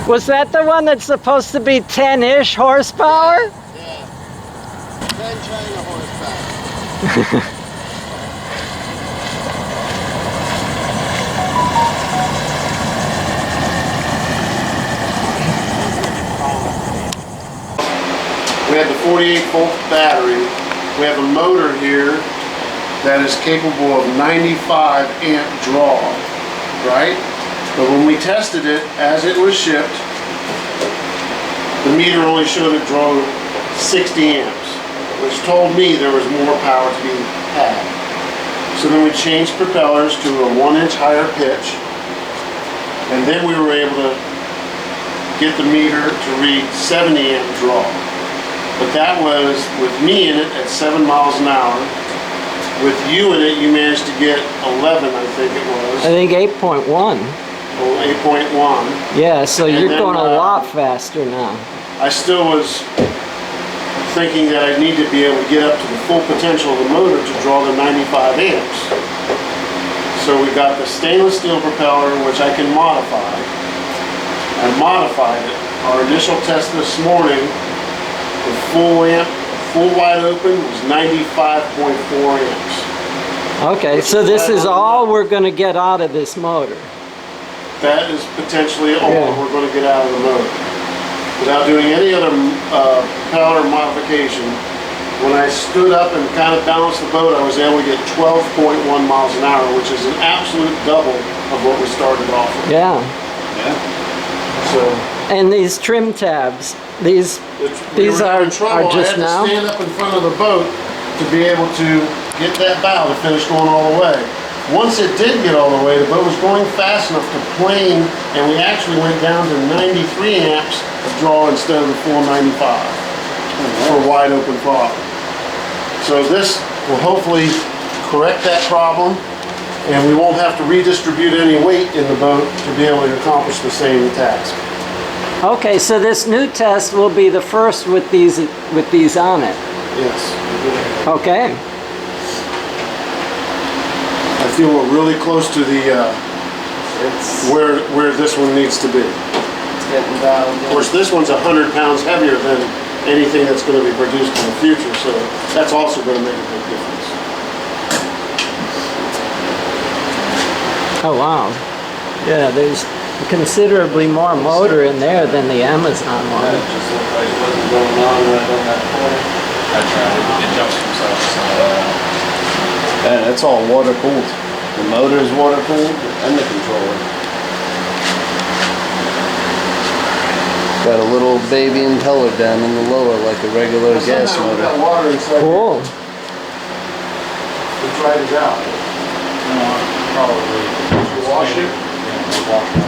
Was that the one that's supposed to be 10-ish horsepower? Yeah. 10 China horsepower. We have the 48-volt battery. We have a motor here that is capable of 95 amp draw, right? But when we tested it as it was shipped, the meter only showed it draw 60 amps, which told me there was more power to be had. So then we changed propellers to a 1-inch higher pitch, and then we were able to get the meter to read 70 amp draw. But that was with me in it at 7 miles an hour. With you in it, you managed to get 11, I think it was. I think 8.1. Oh, 8.1. Yeah, so you're going a lot faster now. I still was thinking that I need to be able to get up to the full potential of the motor to draw the 95 amps. So we got the stainless steel propeller, which I can modify. I modified it. Our initial test this morning, the full amp, full wide open, was 95.4 amps. Okay, so this is all we're going to get out of this motor. That is potentially all we're going to get out of the motor. Without doing any other propeller modification, when I stood up and kind of balanced the boat, I was able to get 12.1 miles an hour, which is an absolute double of what we started off with. Yeah. Yeah. So. And these trim tabs, these are just now? I had to stand up in front of the boat to be able to get that bow to finish going all the way. Once it did get all the way, the boat was going fast enough to plane, and we actually went down to 93 amps of draw instead of the full 95 for wide open throttle. So this will hopefully correct that problem, and we won't have to redistribute any weight in the boat to be able to accomplish the same task. Okay, so this new test will be the first with these on it. Yes. Okay. I feel we're really close to the where this one needs to be. It's getting down. Of course, this one's 100 pounds heavier than anything that's going to be produced in the future, so that's also going to make a big difference. Oh wow. Yeah, there's considerably more motor in there than the Amazon one. It just looked like it wasn't going on right on that point. I tried it. It jumps himself. And it's all water cooled. The motor is water cooled and the controller. Got a little baby impeller down in the lower like a regular gas motor. Got water inside. Cool. We tried it out. Probably. Did you wash it? Yeah, we'll wash it.